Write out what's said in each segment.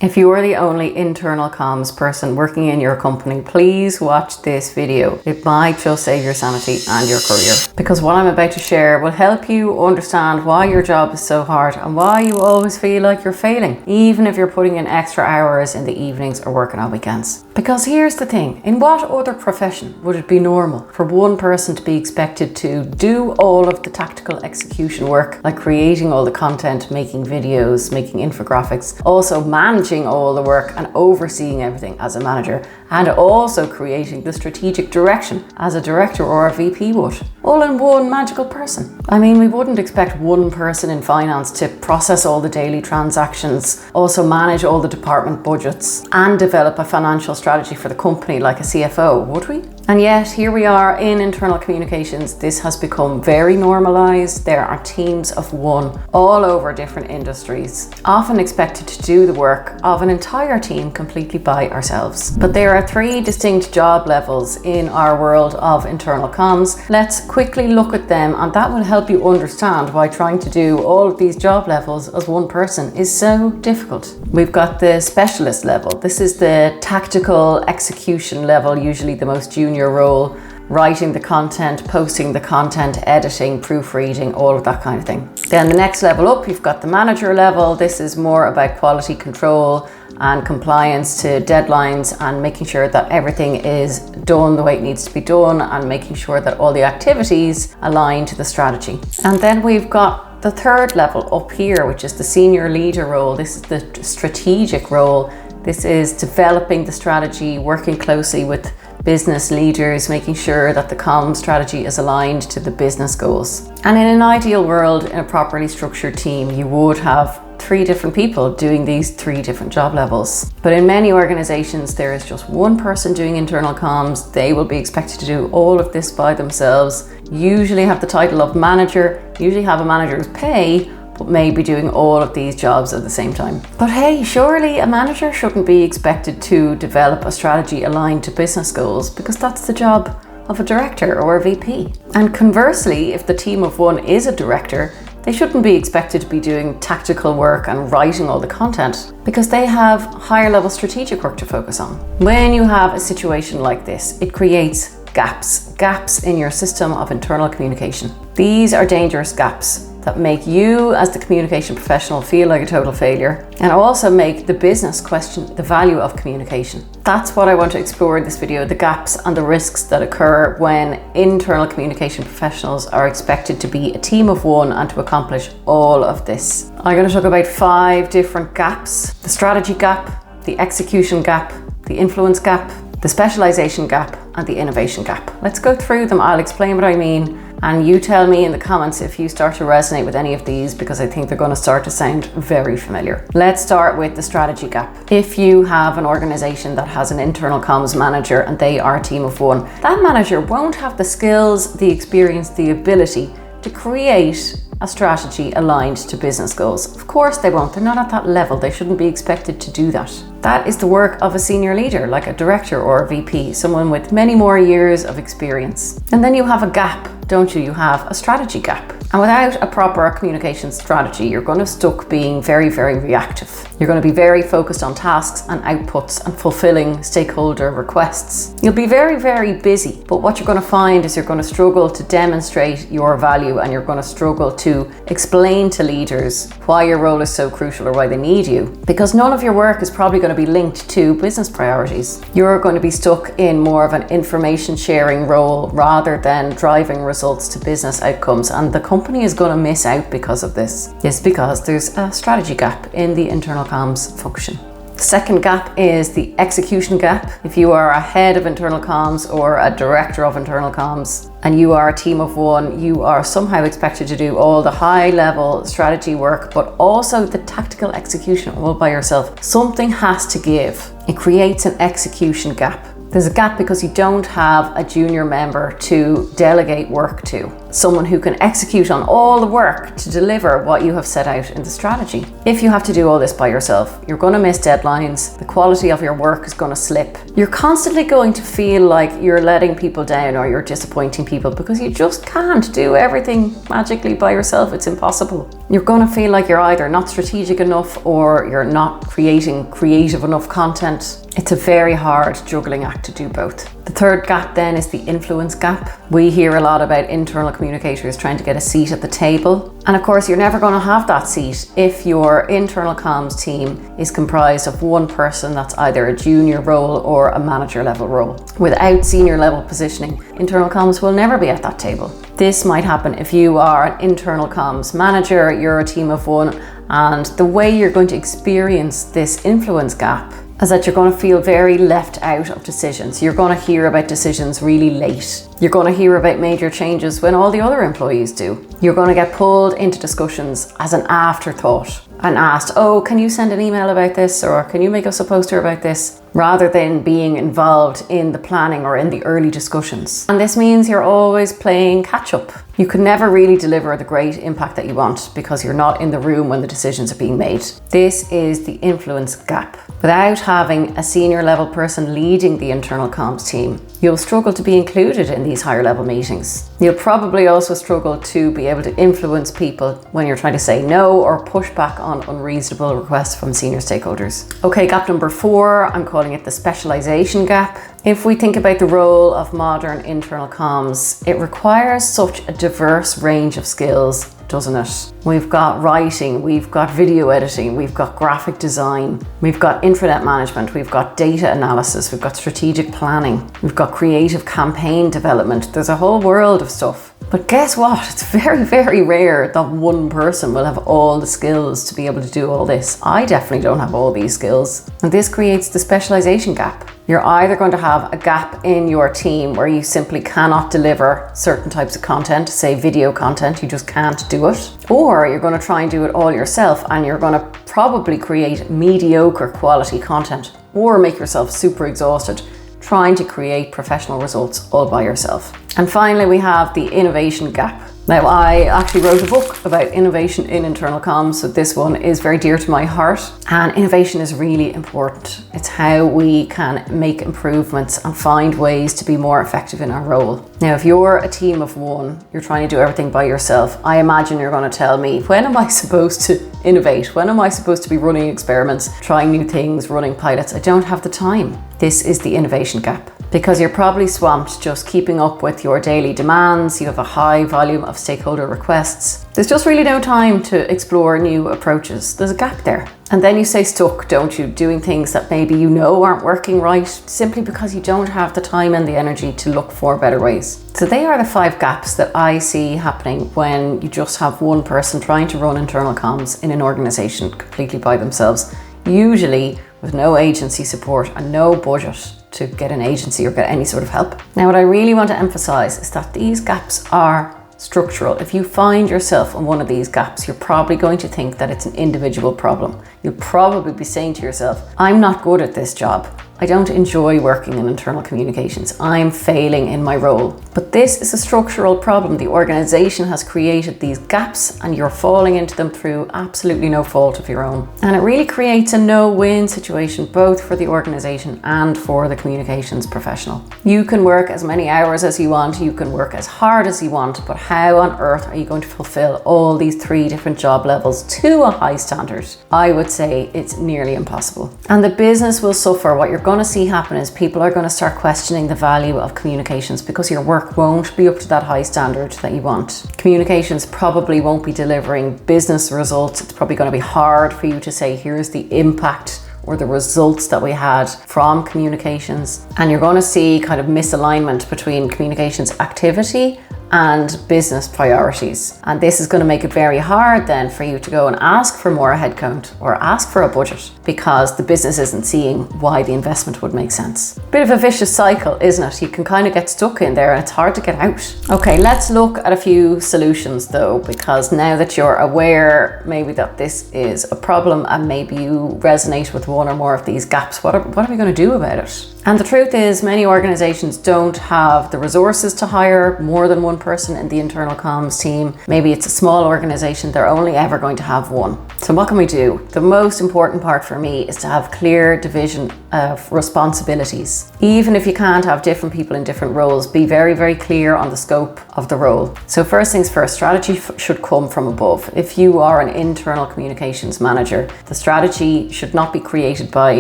If you're the only internal comms person working in your company, please watch this video. It might just save your sanity and your career. Because what I'm about to share will help you understand why your job is so hard and why you always feel like you're failing, even if you're putting in extra hours in the evenings or working on weekends. Because here's the thing, in what other profession would it be normal for one person to be expected to do all of the tactical execution work, like creating all the content, making videos, making infographics, also managing all the work and overseeing everything as a manager, and also creating the strategic direction as a director or a VP would, all in one magical person? I mean, we wouldn't expect one person in finance to process all the daily transactions, also manage all the department budgets, and develop a financial strategy for the company like a CFO, would we? And yet, here we are in internal communications. This has become very normalized. There are teams of one all over different industries, often expected to do the work of an entire team completely by ourselves. But there are three distinct job levels in our world of internal comms. Let's quickly look at them, and that will help you understand why trying to do all of these job levels as one person is so difficult. We've got the specialist level. This is the tactical execution level, usually the most junior role, writing the content, posting the content, editing, proofreading, all of that kind of thing. Then the next level up, you've got the manager level. This is more about quality control and compliance to deadlines and making sure that everything is done the way it needs to be done and making sure that all the activities align to the strategy. And then we've got the third level up here, which is the senior leader role. This is the strategic role. This is developing the strategy, working closely with business leaders, making sure that the comm strategy is aligned to the business goals. And in an ideal world, in a properly structured team, you would have three different people doing these three different job levels. But in many organizations, there is just one person doing internal comms. They will be expected to do all of this by themselves, usually have the title of manager, usually have a manager's pay, but may be doing all of these jobs at the same time. But hey, surely a manager shouldn't be expected to develop a strategy aligned to business goals, because that's the job of a director or a VP. And conversely, if the team of one is a director, they shouldn't be expected to be doing tactical work and writing all the content, because they have higher level strategic work to focus on. When you have a situation like this, it creates gaps in your system of internal communication. These are dangerous gaps that make you as the communication professional feel like a total failure, and also make the business question the value of communication. That's what I want to explore in this video, the gaps and the risks that occur when internal communication professionals are expected to be a team of one and to accomplish all of this. I'm going to talk about 5 different gaps: the strategy gap, the execution gap, the influence gap, the specialization gap, and the innovation gap. Let's go through them. I'll explain what I mean, and you tell me in the comments if you start to resonate with any of these, because I think they're going to start to sound very familiar. Let's start with the strategy gap. If you have an organization that has an internal comms manager and they are a team of one, that manager won't have the skills, the experience, the ability to create a strategy aligned to business goals. Of course they won't. They're not at that level. They shouldn't be expected to do that. That is the work of a senior leader, like a director or a VP, someone with many more years of experience. And then you have a gap, don't you? You have a strategy gap. And without a proper communication strategy, you're going to stuck being very, very reactive. You're going to be very focused on tasks and outputs and fulfilling stakeholder requests. You'll be very, very busy, but what you're going to find is you're going to struggle to demonstrate your value, and you're going to struggle to explain to leaders why your role is so crucial or why they need you, because none of your work is probably going to be linked to business priorities. You're going to be stuck in more of an information sharing role rather than driving results to business outcomes, and the company is going to miss out because of this. It's because there's a strategy gap in the internal comms function. The second gap is the execution gap. If you are a head of internal comms or a director of internal comms and you are a team of one, you are somehow expected to do all the high level strategy work, but also the tactical execution all by yourself. Something has to give. It creates an execution gap. There's a gap because you don't have a junior member to delegate work to. someone who can execute on all the work to deliver what you have set out in the strategy. If you have to do all this by yourself, you're going to miss deadlines, the quality of your work is going to slip. You're constantly going to feel like you're letting people down or you're disappointing people because you just can't do everything magically by yourself. It's impossible. You're going to feel like you're either not strategic enough or you're not creating creative enough content. It's a very hard juggling act to do both. The third gap then is the influence gap. We hear a lot about internal communicators trying to get a seat at the table. And of course, you're never going to have that seat if your internal comms team is comprised of one person that's either a junior role or a manager level role. Without senior level positioning, internal comms will never be at that table. This might happen if you are an internal comms manager, you're a team of one, and the way you're going to experience this influence gap is that you're going to feel very left out of decisions. You're going to hear about decisions really late. You're going to hear about major changes when all the other employees do. You're going to get pulled into discussions as an afterthought and asked, oh, can you send an email about this? Or can you make us a poster about this? Rather than being involved in the planning or in the early discussions. And this means you're always playing catch up. You can never really deliver the great impact that you want because you're not in the room when the decisions are being made. This is the influence gap. Without having a senior level person leading the internal comms team, you'll struggle to be included in these higher level meetings. You'll probably also struggle to be able to influence people when you're trying to say no or push back on unreasonable requests from senior stakeholders. Okay, gap number 4, I'm calling it the specialization gap. If we think about the role of modern internal comms, it requires such a diverse range of skills, doesn't it? We've got writing, we've got video editing, we've got graphic design, we've got intranet management, we've got data analysis, we've got strategic planning, we've got creative campaign development. There's a whole world of stuff. But guess what? It's very, very rare that one person will have all the skills to be able to do all this. I definitely don't have all these skills. And this creates the specialization gap. You're either going to have a gap in your team where you simply cannot deliver certain types of content, say video content, you just can't do it. Or you're going to try and do it all yourself and you're going to probably create mediocre quality content or make yourself super exhausted trying to create professional results all by yourself. And finally, we have the innovation gap. Now, I actually wrote a book about innovation in internal comms, so this one is very dear to my heart. And innovation is really important. It's how we can make improvements and find ways to be more effective in our role. Now, if you're a team of one, you're trying to do everything by yourself, I imagine you're going to tell me, when am I supposed to innovate? When am I supposed to be running experiments, trying new things, running pilots? I don't have the time. This is the innovation gap. Because you're probably swamped just keeping up with your daily demands, you have a high volume of stakeholder requests. There's just really no time to explore new approaches. There's a gap there. And then you stay stuck, don't you, doing things that maybe you know aren't working right, simply because you don't have the time and the energy to look for better ways. So they are the 5 gaps that I see happening when you just have one person trying to run internal comms in an organization completely by themselves, usually with no agency support and no budget to get an agency or get any sort of help. Now, what I really want to emphasize is that these gaps are structural. If you find yourself in one of these gaps, you're probably going to think that it's an individual problem. You'll probably be saying to yourself, I'm not good at this job. I don't enjoy working in internal communications. I'm failing in my role. But this is a structural problem. The organization has created these gaps and you're falling into them through absolutely no fault of your own. And it really creates a no-win situation, both for the organization and for the communications professional. You can work as many hours as you want, you can work as hard as you want, but how on earth are you going to fulfill all these 3 different job levels to a high standard? I would say it's nearly impossible. And the business will suffer. What you're going to see happen is people are going to start questioning the value of communications because your work won't be up to that high standard that you want. Communications probably won't be delivering business results. It's probably going to be hard for you to say, here's the impact or the results that we had from communications. And you're going to see kind of misalignment between communications activity and business priorities. And this is going to make it very hard then for you to go and ask for more headcount or ask for a budget because the business isn't seeing why the investment would make sense. Bit of a vicious cycle, isn't it? You can kind of get stuck in there and it's hard to get out. Okay, let's look at a few solutions though, because now that you're aware maybe that this is a problem and maybe you resonate with one or more of these gaps, what are we going to do about it? And the truth is many organizations don't have the resources to hire more than one one person in the internal comms team. Maybe it's a small organization, they're only ever going to have one. So what can we do? The most important part for me is to have clear division of responsibilities. Even if you can't have different people in different roles, be very, very clear on the scope of the role. So first things first, strategy should come from above. If you are an internal communications manager, the strategy should not be created by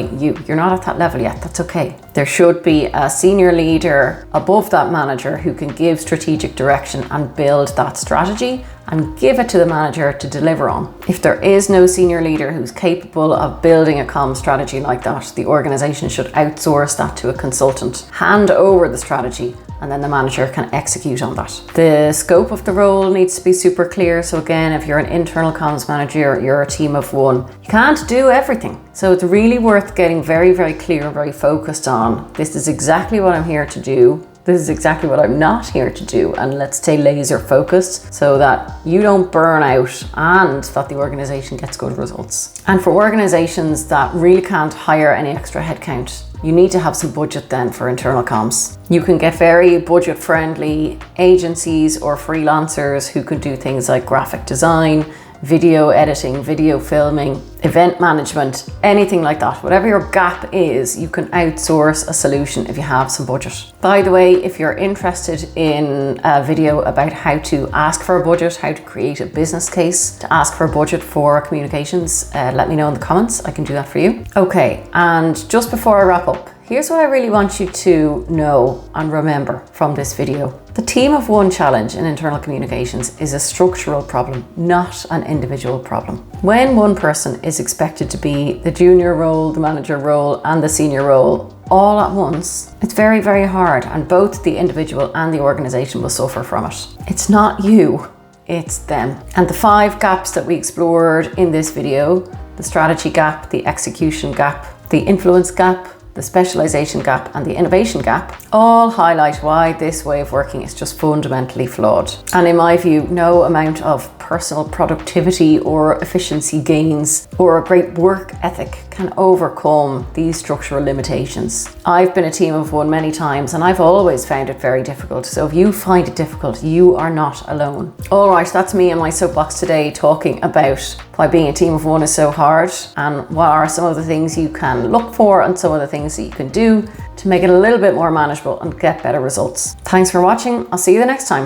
you. You're not at that level yet, that's okay. There should be a senior leader above that manager who can give strategic direction and build that strategy and give it to the manager to deliver on. If there is no senior leader who's capable of building a comm strategy like that, the organization should outsource that to a consultant, hand over the strategy, and then the manager can execute on that. The scope of the role needs to be super clear. So again, if you're an internal comms manager, you're a team of one, you can't do everything. So it's really worth getting very, very clear and very focused on, this is exactly what I'm here to do. This is exactly what I'm not here to do, and let's stay laser focused so that you don't burn out and that the organization gets good results. And for organizations that really can't hire any extra headcount, you need to have some budget then for internal comms. You can get very budget friendly agencies or freelancers who can do things like graphic design, video editing, video filming, event management, anything like that. Whatever your gap is, you can outsource a solution if you have some budget. By the way, if you're interested in a video about how to ask for a budget, how to create a business case to ask for a budget for communications, let me know in the comments. I can do that for you. Okay, and just before I wrap up, here's what I really want you to know and remember from this video. The team of one challenge in internal communications is a structural problem, not an individual problem. When one person is expected to be the junior role, the manager role, and the senior role all at once, it's very, very hard, and both the individual and the organization will suffer from it. It's not you, it's them. And the 5 gaps that we explored in this video, the strategy gap, the execution gap, the influence gap, the specialization gap, and the innovation gap, all highlight why this way of working is just fundamentally flawed. And in my view, no amount of personal productivity or efficiency gains or a great work ethic can overcome these structural limitations. I've been a team of one many times, and I've always found it very difficult. So if you find it difficult, you are not alone. All right, that's me in my soapbox today, talking about why being a team of one is so hard, and what are some of the things you can look for and some of the things that you can do to make it a little bit more manageable and get better results. Thanks for watching. I'll see you the next time.